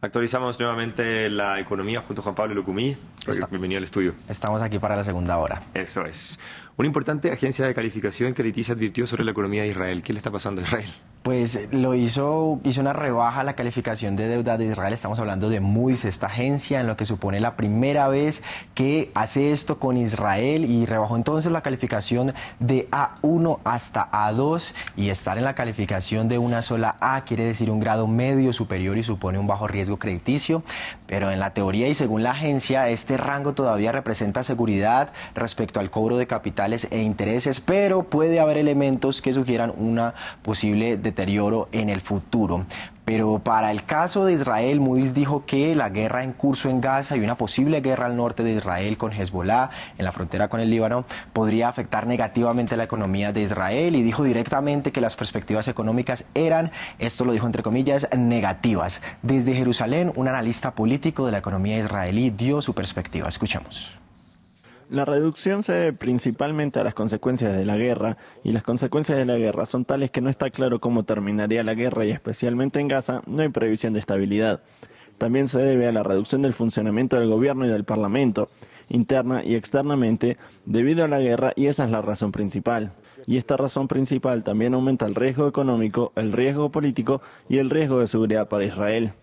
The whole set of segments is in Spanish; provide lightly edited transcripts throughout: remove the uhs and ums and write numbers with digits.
Actualizamos nuevamente la economía junto a Juan Pablo Lucumí. Bienvenido al estudio. Estamos aquí para la segunda hora. Eso es. Una importante agencia de calificación crediticia advirtió sobre la economía de Israel. ¿Qué le está pasando a Israel? Pues hizo una rebaja a la calificación de deuda de Israel. Estamos hablando de Moody's, esta agencia, en lo que supone la primera vez que hace esto con Israel, y rebajó entonces la calificación de A1 hasta A2, y estar en la calificación de una sola A quiere decir un grado medio superior y supone un bajo riesgo crediticio. Pero en la teoría y según la agencia, este rango todavía representa seguridad respecto al cobro de capitales e intereses, pero puede haber elementos que sugieran una posible deterioro en el futuro. Pero para el caso de Israel, Moody's dijo que la guerra en curso en Gaza y una posible guerra al norte de Israel con Hezbollah, en la frontera con el Líbano, podría afectar negativamente la economía de Israel, y dijo directamente que las perspectivas económicas eran, esto lo dijo entre comillas, negativas. Desde Jerusalén, un analista político de la economía israelí dio su perspectiva. Escuchemos. La reducción se debe principalmente a las consecuencias de la guerra, y las consecuencias de la guerra son tales que no está claro cómo terminaría la guerra, y especialmente en Gaza no hay previsión de estabilidad. También se debe a la reducción del funcionamiento del gobierno y del parlamento, interna y externamente, debido a la guerra, y esa es la razón principal. Y esta razón principal también aumenta el riesgo económico, el riesgo político y el riesgo de seguridad para Israel.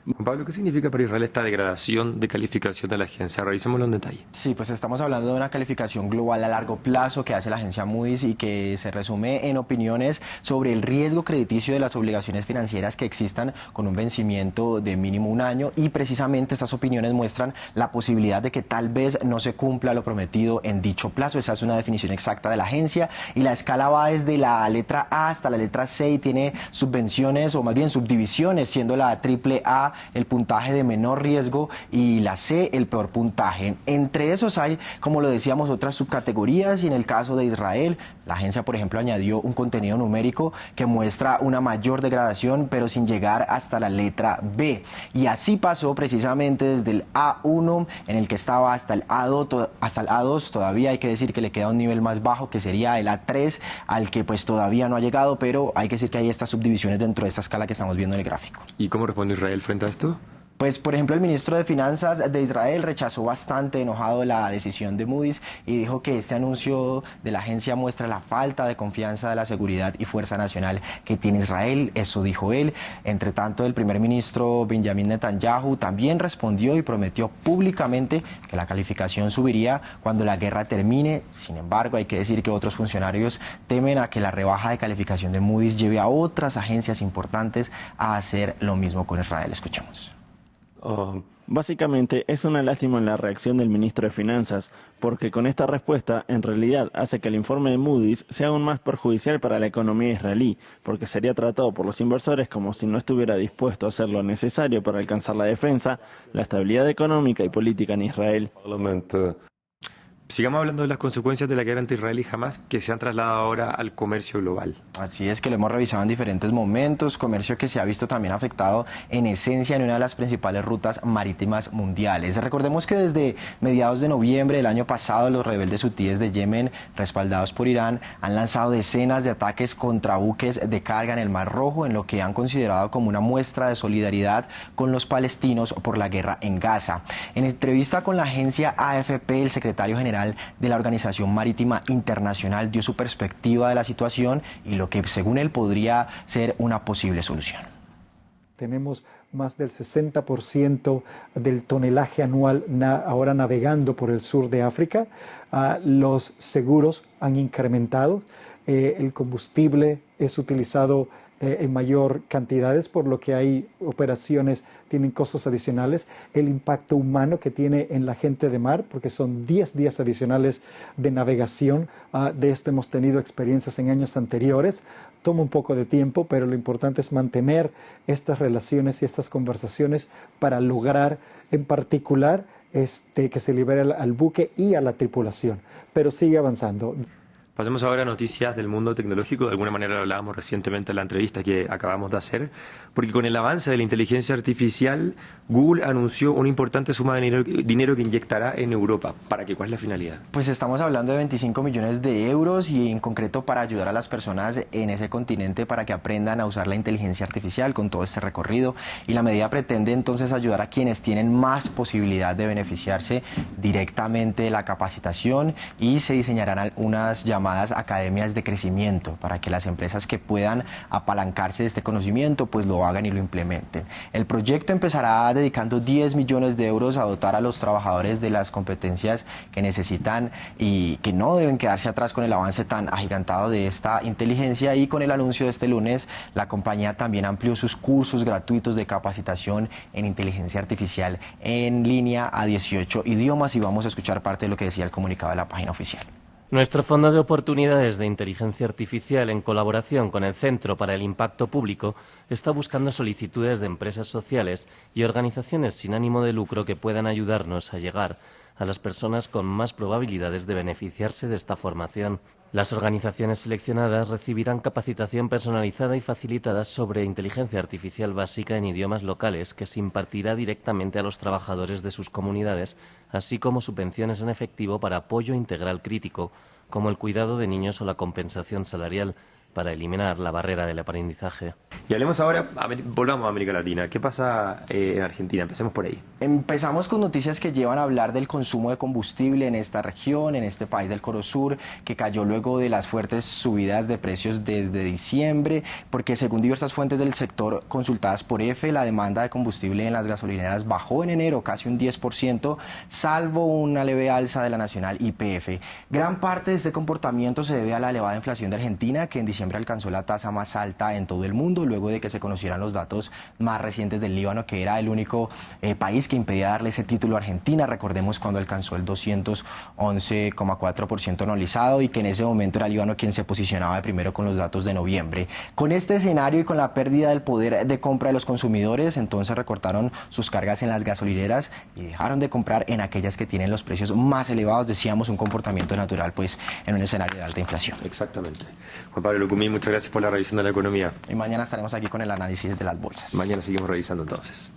Juan Pablo, ¿qué significa para Israel esta degradación de calificación de la agencia? Revisémoslo en detalle. Sí, pues estamos hablando de una calificación global a largo plazo que hace la agencia Moody's y que se resume en opiniones sobre el riesgo crediticio de las obligaciones financieras que existan con un vencimiento de mínimo un año, y precisamente estas opiniones muestran la posibilidad de que tal vez no se cumpla lo prometido en dicho plazo. Esa es una definición exacta de la agencia, y la escala va desde la letra A hasta la letra C y tiene subvenciones, o más bien subdivisiones, siendo la triple A el puntaje de menor riesgo y la C el peor puntaje. Entre esos hay, como lo decíamos, otras subcategorías, y en el caso de Israel, la agencia, por ejemplo, añadió un contenido numérico que muestra una mayor degradación, pero sin llegar hasta la letra B. Y así pasó precisamente desde el A1, en el que estaba, hasta el A2 todavía hay que decir que le queda un nivel más bajo, que sería el A3, al que pues todavía no ha llegado, pero hay que decir que hay estas subdivisiones dentro de esta escala que estamos viendo en el gráfico. ¿Y cómo responde Israel frente a esto? Pues, por ejemplo, el ministro de Finanzas de Israel rechazó bastante enojado la decisión de Moody's y dijo que este anuncio de la agencia muestra la falta de confianza de la seguridad y fuerza nacional que tiene Israel. Eso dijo él. Entre tanto, el primer ministro Benjamin Netanyahu también respondió y prometió públicamente que la calificación subiría cuando la guerra termine. Sin embargo, hay que decir que otros funcionarios temen a que la rebaja de calificación de Moody's lleve a otras agencias importantes a hacer lo mismo con Israel. Escuchemos. Básicamente es una lástima en la reacción del ministro de Finanzas, porque con esta respuesta en realidad hace que el informe de Moody's sea aún más perjudicial para la economía israelí, porque sería tratado por los inversores como si no estuviera dispuesto a hacer lo necesario para alcanzar la defensa, la estabilidad económica y política en Israel. Sigamos hablando de las consecuencias de la guerra entre Israel y Hamas, que se han trasladado ahora al comercio global. Así es, que lo hemos revisado en diferentes momentos, comercio que se ha visto también afectado en esencia en una de las principales rutas marítimas mundiales. Recordemos que desde mediados de noviembre del año pasado, los rebeldes hutíes de Yemen, respaldados por Irán, han lanzado decenas de ataques contra buques de carga en el Mar Rojo, en lo que han considerado como una muestra de solidaridad con los palestinos por la guerra en Gaza. En entrevista con la agencia AFP, el secretario general de la Organización Marítima Internacional dio su perspectiva de la situación y lo que según él podría ser una posible solución. Tenemos más del 60% del tonelaje anual ahora navegando por el sur de África. Los seguros han incrementado. El combustible es utilizado en mayor cantidades, por lo que hay operaciones, tienen costos adicionales. El impacto humano que tiene en la gente de mar, porque son 10 días adicionales de navegación. De esto hemos tenido experiencias en años anteriores. Toma un poco de tiempo, pero lo importante es mantener estas relaciones y estas conversaciones para lograr, en particular, que se libere al buque y a la tripulación. Pero sigue avanzando. Pasemos ahora a noticias del mundo tecnológico. De alguna manera lo hablábamos recientemente en la entrevista que acabamos de hacer, porque con el avance de la inteligencia artificial, Google anunció una importante suma de dinero que inyectará en Europa. ¿Para qué? ¿Cuál es la finalidad? Pues estamos hablando de 25 millones de euros y en concreto para ayudar a las personas en ese continente para que aprendan a usar la inteligencia artificial con todo este recorrido. Y la medida pretende entonces ayudar a quienes tienen más posibilidad de beneficiarse directamente de la capacitación, y se diseñarán unas llamadas academias de crecimiento para que las empresas que puedan apalancarse de este conocimiento pues lo hagan y lo implementen. El proyecto empezará dedicando 10 millones de euros a dotar a los trabajadores de las competencias que necesitan y que no deben quedarse atrás con el avance tan agigantado de esta inteligencia. Y con el anuncio de este lunes, la compañía también amplió sus cursos gratuitos de capacitación en inteligencia artificial en línea a 18 idiomas, y vamos a escuchar parte de lo que decía el comunicado de la página oficial. Nuestro Fondo de Oportunidades de Inteligencia Artificial, en colaboración con el Centro para el Impacto Público, está buscando solicitudes de empresas sociales y organizaciones sin ánimo de lucro que puedan ayudarnos a llegar a las personas con más probabilidades de beneficiarse de esta formación. Las organizaciones seleccionadas recibirán capacitación personalizada y facilitada sobre inteligencia artificial básica en idiomas locales que se impartirá directamente a los trabajadores de sus comunidades, así como subvenciones en efectivo para apoyo integral crítico, como el cuidado de niños o la compensación salarial, para eliminar la barrera del aprendizaje. Y hablemos ahora, volvamos a América Latina. ¿Qué pasa en Argentina? Empecemos por ahí. Empezamos con noticias que llevan a hablar del consumo de combustible en esta región, en este país del Cono Sur, que cayó luego de las fuertes subidas de precios desde diciembre, porque según diversas fuentes del sector consultadas por EFE, la demanda de combustible en las gasolineras bajó en enero casi un 10%, salvo una leve alza de la nacional YPF. Gran parte de este comportamiento se debe a la elevada inflación de Argentina, que en diciembre alcanzó la tasa más alta en todo el mundo, luego de que se conocieran los datos más recientes del Líbano, que era el único país que impedía darle ese título a Argentina. Recordemos cuando alcanzó el 211,4% anualizado, y que en ese momento era Líbano quien se posicionaba de primero con los datos de noviembre. Con este escenario y con la pérdida del poder de compra de los consumidores, entonces recortaron sus cargas en las gasolineras y dejaron de comprar en aquellas que tienen los precios más elevados. Decíamos, un comportamiento natural pues en un escenario de alta inflación. Exactamente. Juan Pablo Lucumí, muchas gracias por la revisión de la economía. Y mañana estaremos aquí con el análisis de las bolsas. Mañana seguimos revisando entonces.